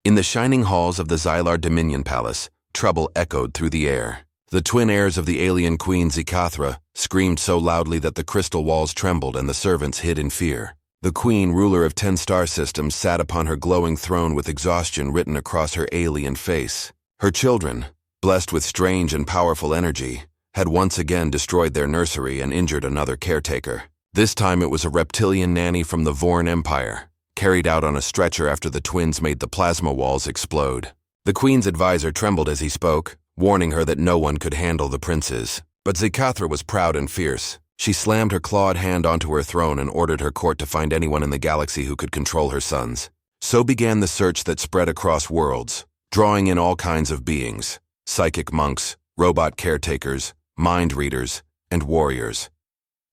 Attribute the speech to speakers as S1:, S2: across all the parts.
S1: In the shining halls of the Xylar Dominion Palace, trouble echoed through the air. The twin heirs of the alien queen Zikathra screamed so loudly that the crystal walls trembled and the servants hid in fear. The queen, ruler of 10 star systems, sat upon her glowing throne with exhaustion written across her alien face. Her children, blessed with strange and powerful energy, had once again destroyed their nursery and injured another caretaker. This time it was a reptilian nanny from the Vorn Empire, carried out on a stretcher after the twins made the plasma walls explode. The queen's advisor trembled as he spoke, warning her that no one could handle the princes. But Zikathra was proud and fierce. She slammed her clawed hand onto her throne and ordered her court to find anyone in the galaxy who could control her sons. So began the search that spread across worlds, drawing in all kinds of beings: psychic monks, robot caretakers, mind readers, and warriors.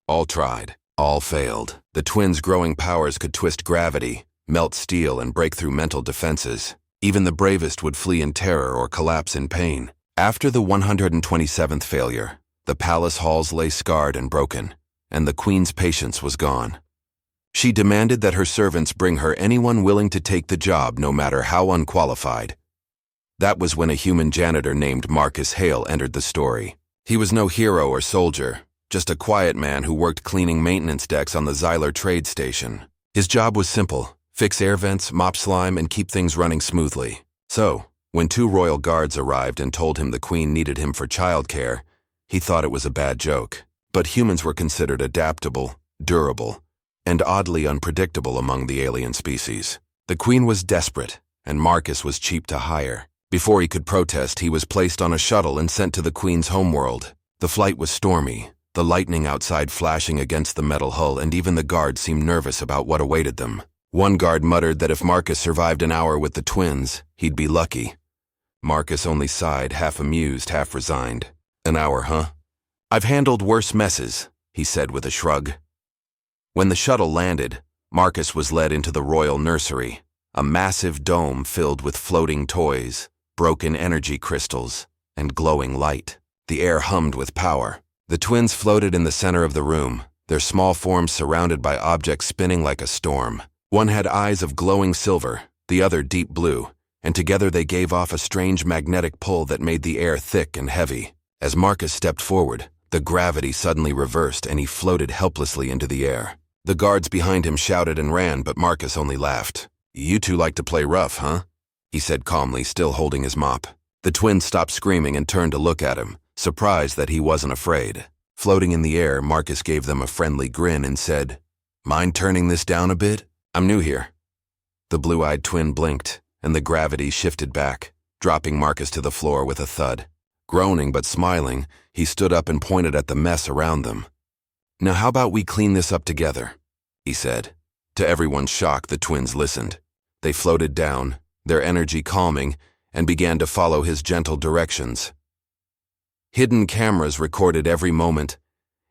S1: All tried. All failed. The twins' growing powers could twist gravity, melt steel, and break through mental defenses. Even the bravest would flee in terror or collapse in pain. After the 127th failure, the palace halls lay scarred and broken, and the queen's patience was gone. She demanded that her servants bring her anyone willing to take the job, no matter how unqualified. That was when a human janitor named Marcus Hale entered the story. He was no hero or soldier, just a quiet man who worked cleaning maintenance decks on the Xylar trade station. His job was simple: fix air vents, mop slime, and keep things running smoothly. So, when 2 royal guards arrived and told him the queen needed him for childcare, he thought it was a bad joke. But humans were considered adaptable, durable, and oddly unpredictable among the alien species. The queen was desperate, and Marcus was cheap to hire. Before he could protest, he was placed on a shuttle and sent to the queen's homeworld. The flight was stormy, the lightning outside flashing against the metal hull, and even the guards seemed nervous about what awaited them. One guard muttered that if Marcus survived an hour with the twins, he'd be lucky. Marcus only sighed, half amused, half resigned. "An hour, huh? I've handled worse messes," he said with a shrug. When the shuttle landed, Marcus was led into the royal nursery, a massive dome filled with floating toys, broken energy crystals, and glowing light. The air hummed with power. The twins floated in the center of the room, their small forms surrounded by objects spinning like a storm. One had eyes of glowing silver, the other deep blue, and together they gave off a strange magnetic pull that made the air thick and heavy. As Marcus stepped forward, the gravity suddenly reversed and he floated helplessly into the air. The guards behind him shouted and ran, but Marcus only laughed. "You two like to play rough, huh?" he said calmly, still holding his mop. The twins stopped screaming and turned to look at him, surprised that he wasn't afraid. Floating in the air, Marcus gave them a friendly grin and said, "Mind turning this down a bit? I'm new here." The blue-eyed twin blinked, and the gravity shifted back, dropping Marcus to the floor with a thud. Groaning but smiling, he stood up and pointed at the mess around them. "Now how about we clean this up together?" he said. To everyone's shock, the twins listened. They floated down, their energy calming, and began to follow his gentle directions. Hidden cameras recorded every moment,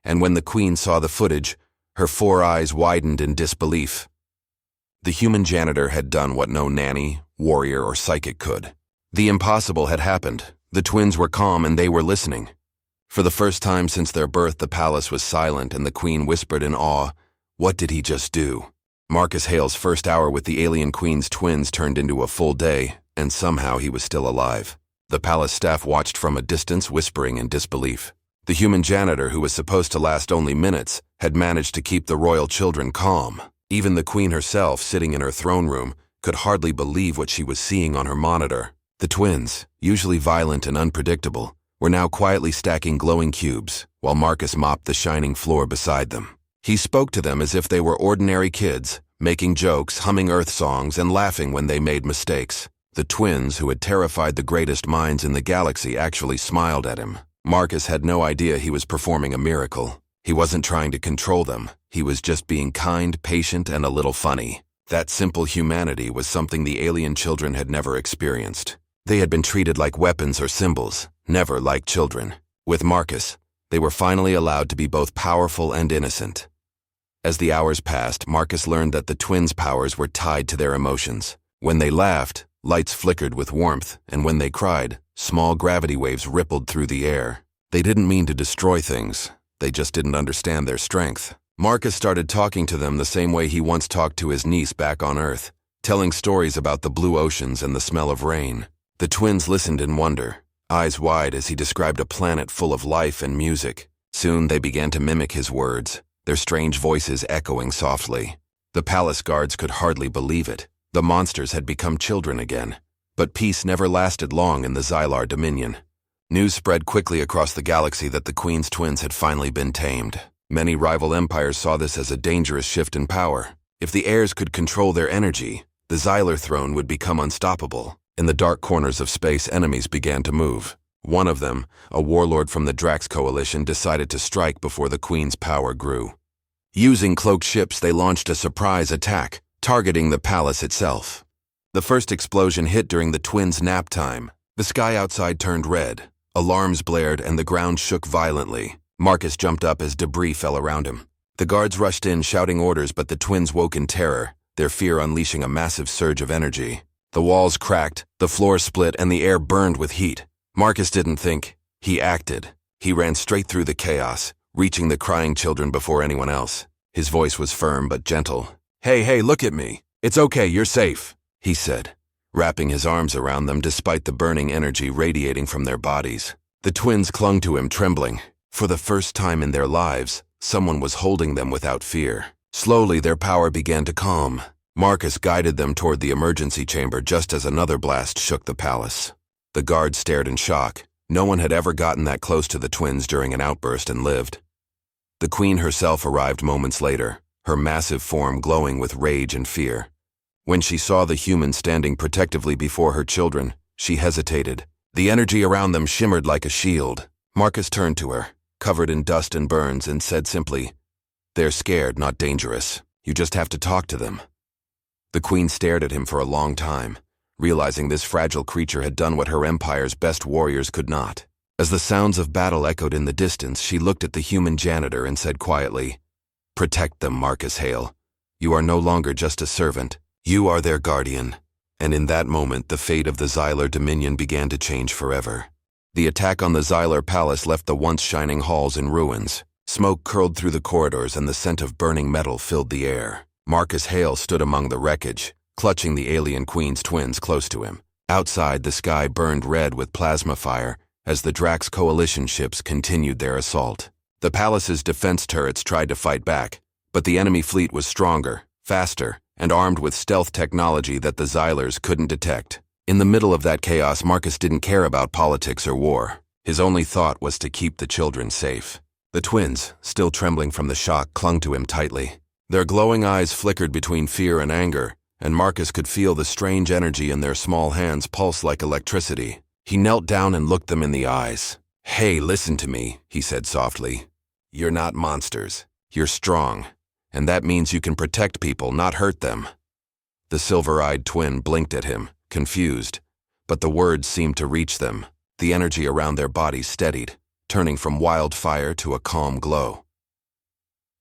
S1: and when the queen saw the footage, her 4 eyes widened in disbelief. The human janitor had done what no nanny, warrior, or psychic could. The impossible had happened. The twins were calm and they were listening. For the first time since their birth, the palace was silent and the queen whispered in awe, "What did he just do?" Marcus Hale's first hour with the alien queen's twins turned into a full day, and somehow he was still alive. The palace staff watched from a distance, whispering in disbelief. The human janitor, who was supposed to last only minutes, had managed to keep the royal children calm. Even the queen herself, sitting in her throne room, could hardly believe what she was seeing on her monitor. The twins, usually violent and unpredictable, were now quietly stacking glowing cubes, while Marcus mopped the shining floor beside them. He spoke to them as if they were ordinary kids, making jokes, humming Earth songs, and laughing when they made mistakes. The twins, who had terrified the greatest minds in the galaxy, actually smiled at him. Marcus had no idea he was performing a miracle. He wasn't trying to control them. He was just being kind, patient, and a little funny. That simple humanity was something the alien children had never experienced. They had been treated like weapons or symbols, never like children. With Marcus, they were finally allowed to be both powerful and innocent. As the hours passed, Marcus learned that the twins' powers were tied to their emotions. When they laughed, lights flickered with warmth, and when they cried, small gravity waves rippled through the air. They didn't mean to destroy things. They just didn't understand their strength. Marcus started talking to them the same way he once talked to his niece back on Earth, telling stories about the blue oceans and the smell of rain. The twins listened in wonder, eyes wide as he described a planet full of life and music. Soon they began to mimic his words, their strange voices echoing softly. The palace guards could hardly believe it. The monsters had become children again. But peace never lasted long in the Xylar Dominion. News spread quickly across the galaxy that the Queen's twins had finally been tamed. Many rival empires saw this as a dangerous shift in power. If the heirs could control their energy, the Xylar throne would become unstoppable. In the dark corners of space, enemies began to move. One of them, a warlord from the Drax Coalition, decided to strike before the Queen's power grew. Using cloaked ships, they launched a surprise attack, targeting the palace itself. The first explosion hit during the twins' nap time. The sky outside turned red. Alarms blared and the ground shook violently. Marcus jumped up as debris fell around him. The guards rushed in, shouting orders, but the twins woke in terror, their fear unleashing a massive surge of energy. The walls cracked, the floor split, and the air burned with heat. Marcus didn't think. He acted. He ran straight through the chaos, reaching the crying children before anyone else. His voice was firm but gentle. Hey, look at me. It's okay, you're safe," he said, wrapping his arms around them despite the burning energy radiating from their bodies. The twins clung to him, trembling. For the first time in their lives, someone was holding them without fear. Slowly, their power began to calm. Marcus guided them toward the emergency chamber just as another blast shook the palace. The guards stared in shock. No one had ever gotten that close to the twins during an outburst and lived. The Queen herself arrived moments later, her massive form glowing with rage and fear. When she saw the humans standing protectively before her children, she hesitated. The energy around them shimmered like a shield. Marcus turned to her, covered in dust and burns, and said simply, "They're scared, not dangerous. You just have to talk to them." The Queen stared at him for a long time, realizing this fragile creature had done what her empire's best warriors could not. As the sounds of battle echoed in the distance, she looked at the human janitor and said quietly, "Protect them, Marcus Hale. You are no longer just a servant. You are their guardian." And in that moment, the fate of the Xylar Dominion began to change forever. The attack on the Xylar Palace left the once shining halls in ruins. Smoke curled through the corridors and the scent of burning metal filled the air. Marcus Hale stood among the wreckage, clutching the alien Queen's twins close to him. Outside, the sky burned red with plasma fire as the Drax Coalition ships continued their assault. The palace's defense turrets tried to fight back, but the enemy fleet was stronger, faster, and armed with stealth technology that the Xylars couldn't detect. In the middle of that chaos, Marcus didn't care about politics or war. His only thought was to keep the children safe. The twins, still trembling from the shock, clung to him tightly. Their glowing eyes flickered between fear and anger, and Marcus could feel the strange energy in their small hands pulse like electricity. He knelt down and looked them in the eyes. "Hey, listen to me," he said softly. "You're not monsters. You're strong. And that means you can protect people, not hurt them." The silver-eyed twin blinked at him, confused, but the words seemed to reach them. The energy around their bodies steadied, turning from wildfire to a calm glow.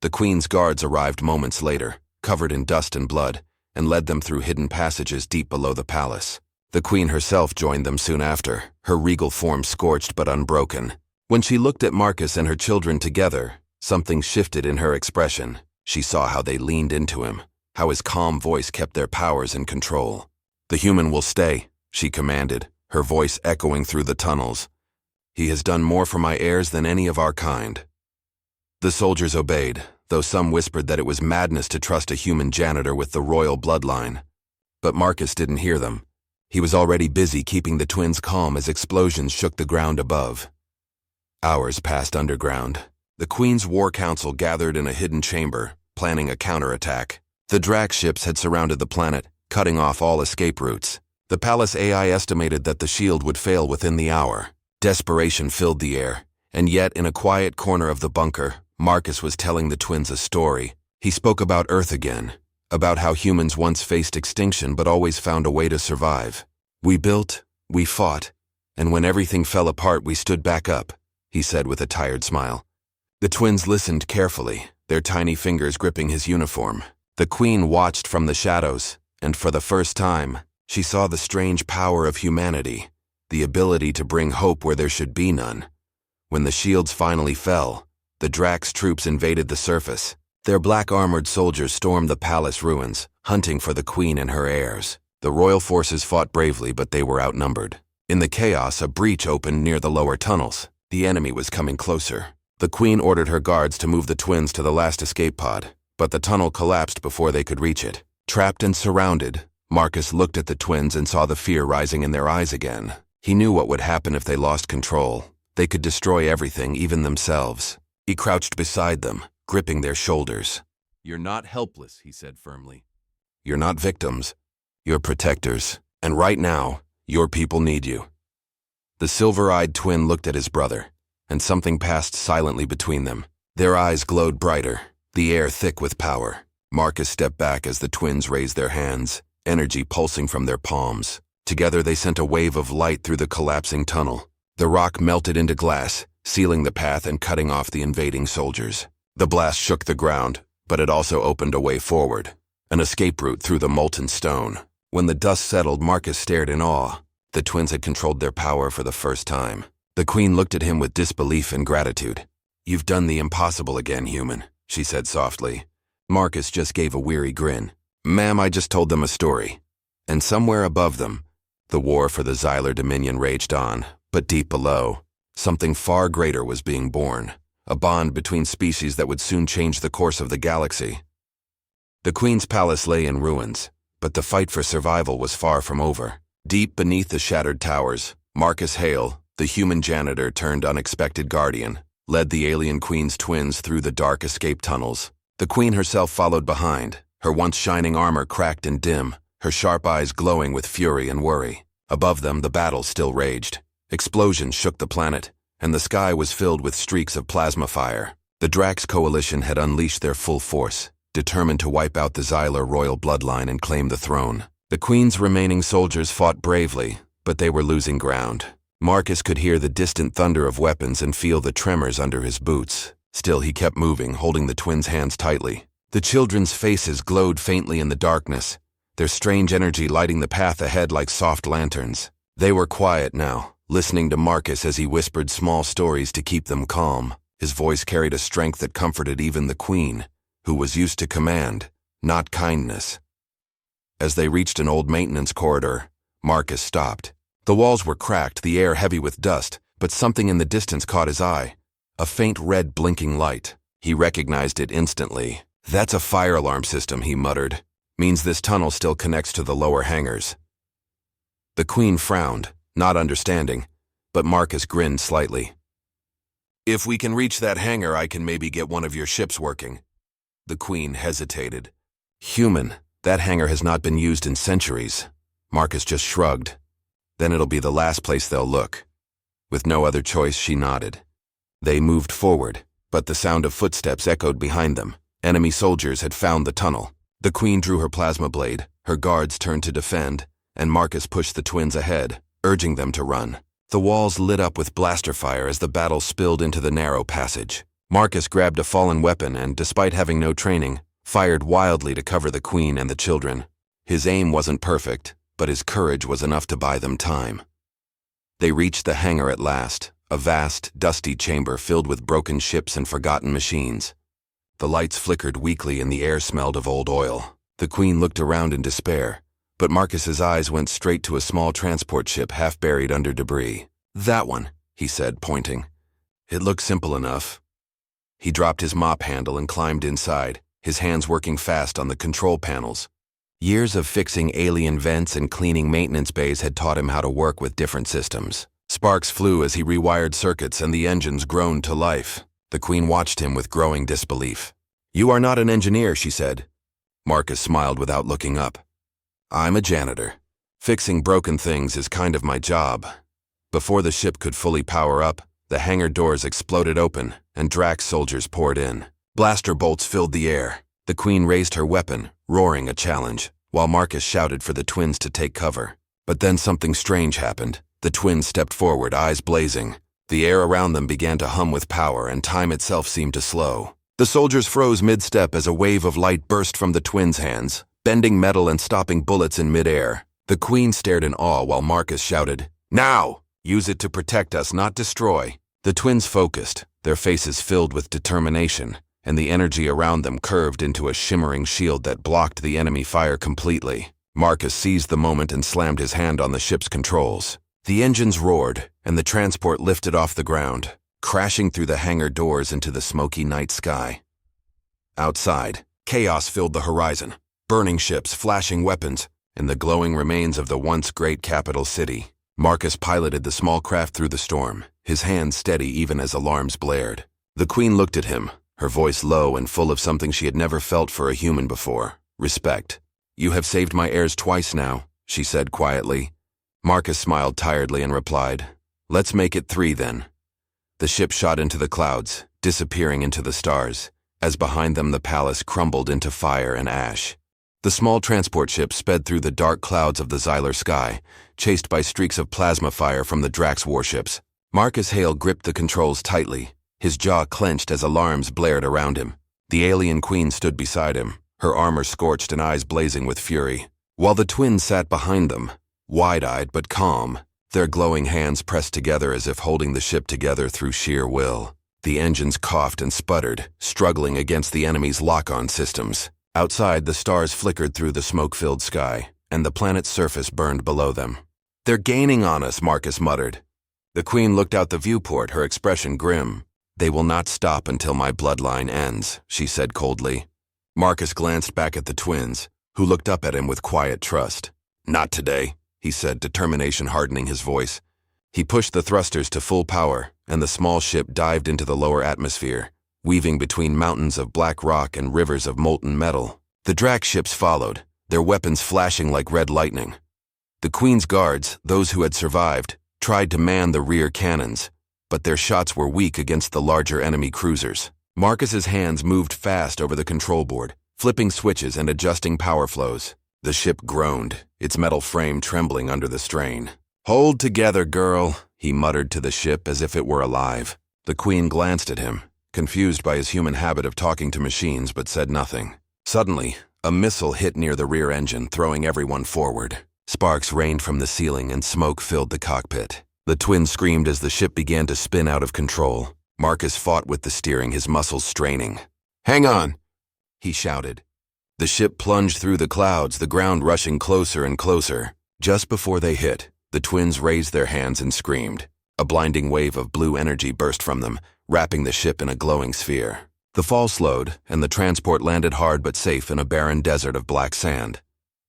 S1: The Queen's guards arrived moments later, covered in dust and blood, and led them through hidden passages deep below the palace. The Queen herself joined them soon after, her regal form scorched but unbroken. When she looked at Marcus and her children together, something shifted in her expression. She saw how they leaned into him, how his calm voice kept their powers in control. "The human will stay," she commanded, her voice echoing through the tunnels. "He has done more for my heirs than any of our kind." The soldiers obeyed, though some whispered that it was madness to trust a human janitor with the royal bloodline. But Marcus didn't hear them. He was already busy keeping the twins calm as explosions shook the ground above. Hours passed underground. The Queen's War Council gathered in a hidden chamber, planning a counterattack. The Drax ships had surrounded the planet, cutting off all escape routes. The palace AI estimated that the shield would fail within the hour. Desperation filled the air, and yet in a quiet corner of the bunker, Marcus was telling the twins a story. He spoke about Earth again, about how humans once faced extinction but always found a way to survive. "We built, we fought, and when everything fell apart we stood back up," he said with a tired smile. The twins listened carefully, their tiny fingers gripping his uniform. The Queen watched from the shadows, and for the first time, she saw the strange power of humanity, the ability to bring hope where there should be none. When the shields finally fell, the Drax troops invaded the surface, Their black-armored soldiers stormed the palace ruins, hunting for the queen and her heirs. The royal forces fought bravely, but they were outnumbered. In the chaos, a breach opened near the lower tunnels. The enemy was coming closer. The queen ordered her guards to move the twins to the last escape pod, but the tunnel collapsed before they could reach it. Trapped and surrounded, Marcus looked at the twins and saw the fear rising in their eyes again. He knew what would happen if they lost control. They could destroy everything, even themselves. He crouched beside them, gripping their shoulders. "You're not helpless," he said firmly. "You're not victims. You're protectors. And right now, your people need you." The silver-eyed twin looked at his brother, and something passed silently between them. Their eyes glowed brighter, the air thick with power. Marcus stepped back as the twins raised their hands, energy pulsing from their palms. Together they sent a wave of light through the collapsing tunnel. The rock melted into glass, sealing the path and cutting off the invading soldiers. The blast shook the ground, but it also opened a way forward, an escape route through the molten stone. When the dust settled, Marcus stared in awe. The twins had controlled their power for the first time. The queen looked at him with disbelief and gratitude. "You've done the impossible again, human," she said softly. Marcus just gave a weary grin. "Ma'am, I just told them a story." And somewhere above them, the war for the Xylar Dominion raged on, but deep below, something far greater was being born, a bond between species that would soon change the course of the galaxy. The Queen's palace lay in ruins, but the fight for survival was far from over. Deep beneath the shattered towers, Marcus Hale, the human janitor turned unexpected guardian, led the alien Queen's twins through the dark escape tunnels. The Queen herself followed behind, her once shining armor cracked and dim, her sharp eyes glowing with fury and worry. Above them, the battle still raged. Explosions shook the planet, and the sky was filled with streaks of plasma fire. The Drax Coalition had unleashed their full force, determined to wipe out the Xylar royal bloodline and claim the throne. The Queen's remaining soldiers fought bravely, but they were losing ground. Marcus could hear the distant thunder of weapons and feel the tremors under his boots. Still, he kept moving, holding the twins' hands tightly. The children's faces glowed faintly in the darkness, their strange energy lighting the path ahead like soft lanterns. They were quiet now, listening to Marcus as he whispered small stories to keep them calm. His voice carried a strength that comforted even the Queen, who was used to command, not kindness. As they reached an old maintenance corridor, Marcus stopped. The walls were cracked, the air heavy with dust, but something in the distance caught his eye. A faint red blinking light. He recognized it instantly. "That's a fire alarm system," he muttered. "Means this tunnel still connects to the lower hangars." The Queen frowned, not understanding, but Marcus grinned slightly. "If we can reach that hangar, I can maybe get one of your ships working." The Queen hesitated. "Human, that hangar has not been used in centuries." Marcus just shrugged. "Then it'll be the last place they'll look." With no other choice, she nodded. They moved forward, but the sound of footsteps echoed behind them. Enemy soldiers had found the tunnel. The Queen drew her plasma blade, her guards turned to defend, and Marcus pushed the twins ahead, urging them to run. The walls lit up with blaster fire as the battle spilled into the narrow passage. Marcus grabbed a fallen weapon and, despite having no training, fired wildly to cover the Queen and the children. His aim wasn't perfect, but his courage was enough to buy them time. They reached the hangar at last, a vast, dusty chamber filled with broken ships and forgotten machines. The lights flickered weakly and the air smelled of old oil. The Queen looked around in despair, but Marcus's eyes went straight to a small transport ship half buried under debris. "That one," he said, pointing. "It looks simple enough." He dropped his mop handle and climbed inside, his hands working fast on the control panels. Years of fixing alien vents and cleaning maintenance bays had taught him how to work with different systems. Sparks flew as he rewired circuits and the engines groaned to life. The Queen watched him with growing disbelief. "You are not an engineer," she said. Marcus smiled without looking up. "I'm a janitor. Fixing broken things is kind of my job." Before the ship could fully power up, the hangar doors exploded open and Drax soldiers poured in. Blaster bolts filled the air. The Queen raised her weapon, roaring a challenge, while Marcus shouted for the twins to take cover. But then something strange happened. The twins stepped forward, eyes blazing. The air around them began to hum with power, and time itself seemed to slow. The soldiers froze mid-step as a wave of light burst from the twins' hands, bending metal and stopping bullets in mid-air. The Queen stared in awe while Marcus shouted, "Now! Use it to protect us, not destroy." The twins focused, their faces filled with determination. and the energy around them curved into a shimmering shield that blocked the enemy fire completely. Marcus seized the moment and slammed his hand on the ship's controls. The engines roared, and the transport lifted off the ground, crashing through the hangar doors into the smoky night sky. Outside, chaos filled the horizon, burning ships, flashing weapons, and the glowing remains of the once great capital city. Marcus piloted the small craft through the storm, his hands steady even as alarms blared. The Queen looked at him, her voice low and full of something she had never felt for a human before: respect. "You have saved my heirs twice now," she said quietly. Marcus smiled tiredly and replied, "Let's make it 3 then." The ship shot into the clouds, disappearing into the stars, as behind them the palace crumbled into fire and ash. The small transport ship sped through the dark clouds of the Xylar sky, chased by streaks of plasma fire from the Drax warships. Marcus Hale gripped the controls tightly, his jaw clenched as alarms blared around him. The alien queen stood beside him, her armor scorched and eyes blazing with fury, while the twins sat behind them, wide-eyed but calm, their glowing hands pressed together as if holding the ship together through sheer will. The engines coughed and sputtered, struggling against the enemy's lock-on systems. Outside, the stars flickered through the smoke-filled sky, and the planet's surface burned below them. "They're gaining on us," Marcus muttered. The Queen looked out the viewport, her expression grim. "They will not stop until my bloodline ends," she said coldly. Marcus glanced back at the twins, who looked up at him with quiet trust. "Not today," he said, determination hardening his voice. He pushed the thrusters to full power, and the small ship dived into the lower atmosphere, weaving between mountains of black rock and rivers of molten metal. The Drax ships followed, their weapons flashing like red lightning. The Queen's guards, those who had survived, tried to man the rear cannons, but their shots were weak against the larger enemy cruisers. Marcus's hands moved fast over the control board, flipping switches and adjusting power flows. The ship groaned, its metal frame trembling under the strain. "Hold together, girl," he muttered to the ship as if it were alive. The Queen glanced at him, confused by his human habit of talking to machines, but said nothing. Suddenly, a missile hit near the rear engine, throwing everyone forward. Sparks rained from the ceiling and smoke filled the cockpit. The twins screamed as the ship began to spin out of control. Marcus fought with the steering, his muscles straining. "Hang on," he shouted. The ship plunged through the clouds, the ground rushing closer and closer. Just before they hit, the twins raised their hands and screamed. A blinding wave of blue energy burst from them, wrapping the ship in a glowing sphere. The fall slowed, and the transport landed hard but safe in a barren desert of black sand.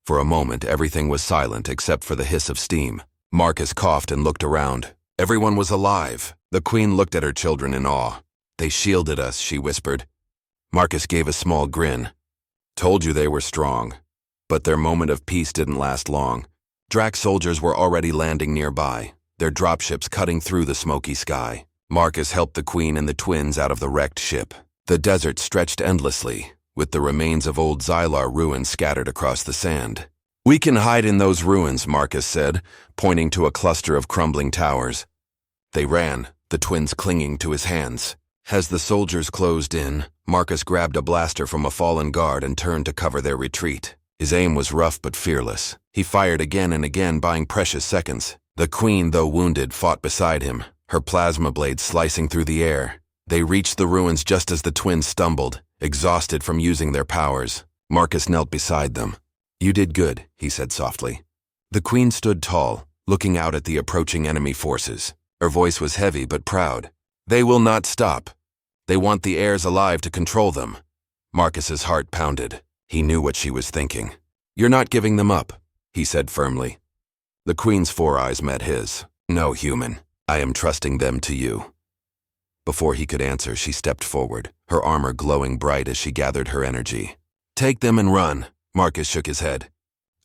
S1: For a moment, everything was silent except for the hiss of steam. Marcus coughed and looked around. Everyone was alive. The Queen looked at her children in awe. "They shielded us," she whispered. Marcus gave a small grin. "Told you they were strong." But their moment of peace didn't last long. Drax soldiers were already landing nearby, their dropships cutting through the smoky sky. Marcus helped the Queen and the twins out of the wrecked ship. The desert stretched endlessly, with the remains of old Xylar ruins scattered across the sand. "We can hide in those ruins," Marcus said, pointing to a cluster of crumbling towers. They ran, the twins clinging to his hands. As the soldiers closed in, Marcus grabbed a blaster from a fallen guard and turned to cover their retreat. His aim was rough but fearless. He fired again and again, buying precious seconds. The Queen, though wounded, fought beside him, her plasma blade slicing through the air. They reached the ruins just as the twins stumbled, exhausted from using their powers. Marcus knelt beside them. "You did good," he said softly. The Queen stood tall, looking out at the approaching enemy forces. Her voice was heavy but proud. "They will not stop. They want the heirs alive to control them." Marcus's heart pounded. He knew what she was thinking. "You're not giving them up," he said firmly. The Queen's 4 eyes met his. "No, human. I am trusting them to you." Before he could answer, she stepped forward, her armor glowing bright as she gathered her energy. "Take them and run." Marcus shook his head.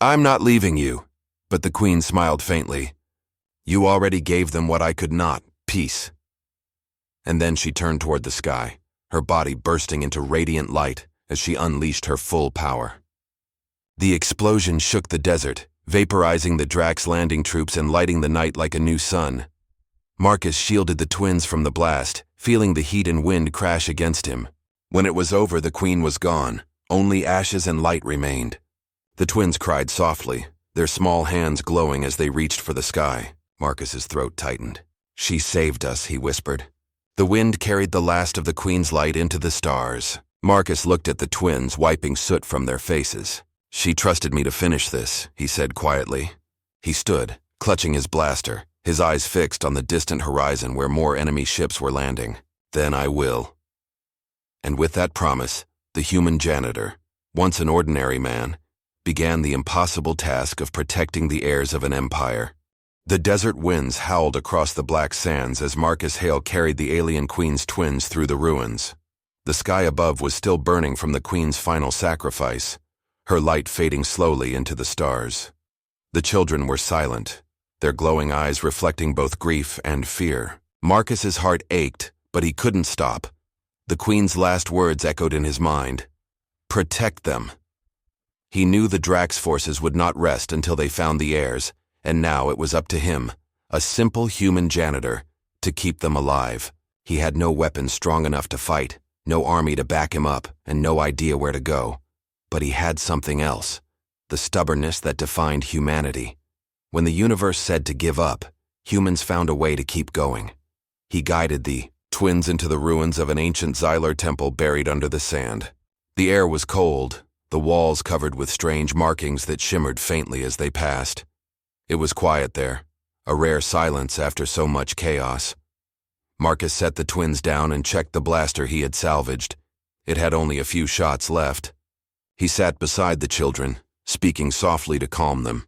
S1: "I'm not leaving you." But the Queen smiled faintly. "You already gave them what I could not, peace." And then she turned toward the sky, her body bursting into radiant light as she unleashed her full power. The explosion shook the desert, vaporizing the Drax landing troops and lighting the night like a new sun. Marcus shielded the twins from the blast, feeling the heat and wind crash against him. When it was over, the Queen was gone. Only ashes and light remained. The twins cried softly, their small hands glowing as they reached for the sky. Marcus's throat tightened. "She saved us," he whispered. The wind carried the last of the Queen's light into the stars. Marcus looked at the twins, wiping soot from their faces. "She trusted me to finish this," he said quietly. He stood, clutching his blaster, his eyes fixed on the distant horizon where more enemy ships were landing. "Then I will." And with that promise, the human janitor, once an ordinary man, began the impossible task of protecting the heirs of an empire. The desert winds howled across the black sands as Marcus Hale carried the alien queen's twins through the ruins. The sky above was still burning from the queen's final sacrifice, her light fading slowly into the stars. The children were silent, their glowing eyes reflecting both grief and fear. Marcus's heart ached, but he couldn't stop. The queen's last words echoed in his mind. Protect them. He knew the Drax forces would not rest until they found the heirs, and now it was up to him, a simple human janitor, to keep them alive. He had no weapons strong enough to fight, no army to back him up, and no idea where to go. But he had something else, the stubbornness that defined humanity. When the universe said to give up, humans found a way to keep going. He guided the twins into the ruins of an ancient Xylar temple buried under the sand. The air was cold, the walls covered with strange markings that shimmered faintly as they passed. It was quiet there, a rare silence after so much chaos. Marcus set the twins down and checked the blaster he had salvaged. It had only a few shots left. He sat beside the children, speaking softly to calm them.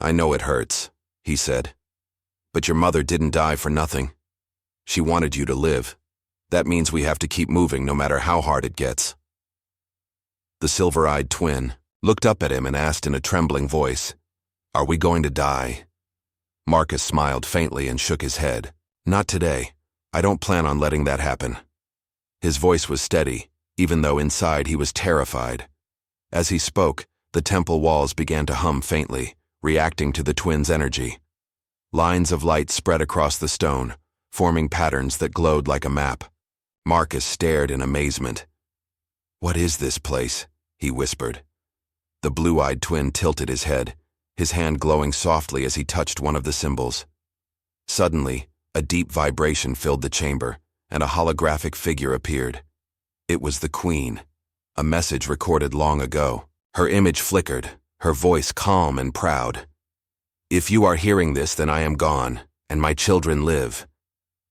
S1: "I know it hurts," he said, "but your mother didn't die for nothing. She wanted you to live. That means we have to keep moving no matter how hard it gets." The silver-eyed twin looked up at him and asked in a trembling voice, "Are we going to die?" Marcus smiled faintly and shook his head. "Not today. I don't plan on letting that happen." His voice was steady, even though inside he was terrified. As he spoke, the temple walls began to hum faintly, reacting to the twins' energy. Lines of light spread across the stone, forming patterns that glowed like a map. Marcus stared in amazement. "What is this place?" he whispered. The blue-eyed twin tilted his head, his hand glowing softly as he touched one of the symbols. Suddenly, a deep vibration filled the chamber, and a holographic figure appeared. It was the Queen, a message recorded long ago. Her image flickered, her voice calm and proud. "If you are hearing this, then I am gone, and my children live.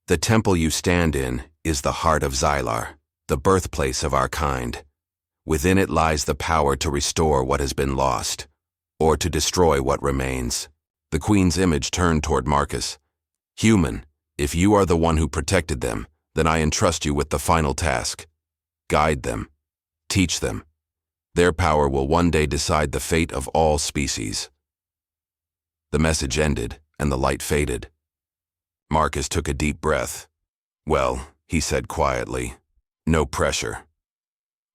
S1: The temple you stand in is the heart of Xylar, the birthplace of our kind. Within it lies the power to restore what has been lost, or to destroy what remains." The Queen's image turned toward Marcus. "Human, if you are the one who protected them, then I entrust you with the final task. Guide them. Teach them. Their power will one day decide the fate of all species." The message ended, and the light faded. Marcus took a deep breath. "Well," he said quietly, "no pressure."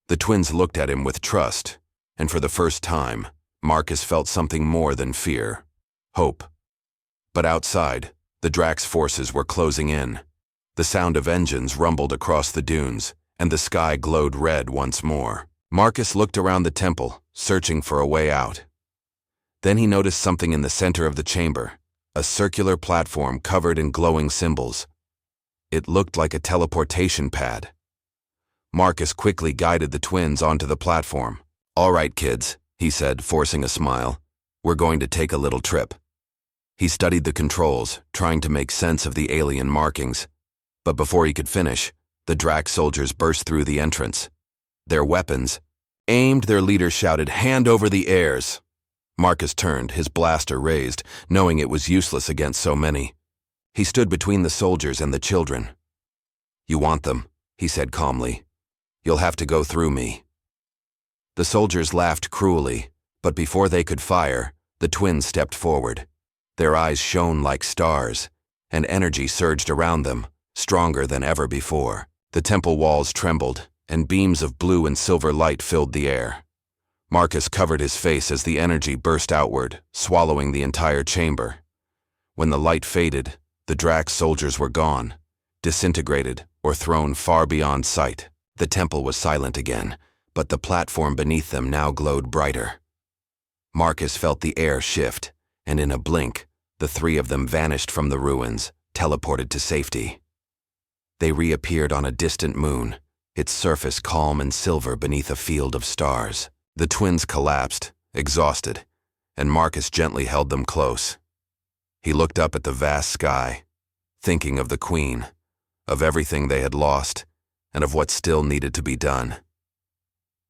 S1: The twins looked at him with trust, and for the first time, Marcus felt something more than fear, hope. But outside, the Drax forces were closing in. The sound of engines rumbled across the dunes, and the sky glowed red once more. Marcus looked around the temple, searching for a way out. Then he noticed something in the center of the chamber, a circular platform covered in glowing symbols. It looked like a teleportation pad. Marcus quickly guided the twins onto the platform. "All right, kids," he said, forcing a smile. "We're going to take a little trip." He studied the controls, trying to make sense of the alien markings. But before he could finish, the Drax soldiers burst through the entrance. Their weapons aimed, their leader shouted, "Hand over the heirs!" Marcus turned, his blaster raised, knowing it was useless against so many. He stood between the soldiers and the children. "You want them," he said calmly. "You'll have to go through me." The soldiers laughed cruelly, but before they could fire, the twins stepped forward. Their eyes shone like stars, and energy surged around them, stronger than ever before. The temple walls trembled, and beams of blue and silver light filled the air. Marcus covered his face as the energy burst outward, swallowing the entire chamber. When the light faded, the Drax soldiers were gone, disintegrated or thrown far beyond sight. The temple was silent again, but the platform beneath them now glowed brighter. Marcus felt the air shift, and in a blink, the three of them vanished from the ruins, teleported to safety. They reappeared on a distant moon, its surface calm and silver beneath a field of stars. The twins collapsed, exhausted, and Marcus gently held them close. He looked up at the vast sky, thinking of the Queen, of everything they had lost, and of what still needed to be done.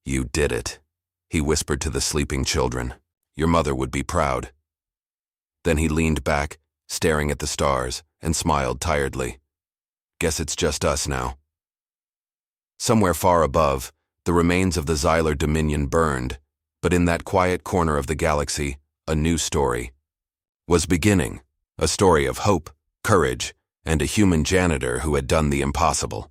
S1: "You did it," he whispered to the sleeping children. "Your mother would be proud." Then he leaned back, staring at the stars, and smiled tiredly. "Guess it's just us now." Somewhere far above, the remains of the Xylar Dominion burned, but in that quiet corner of the galaxy, a new story was beginning. A story of hope, courage, and a human janitor who had done the impossible.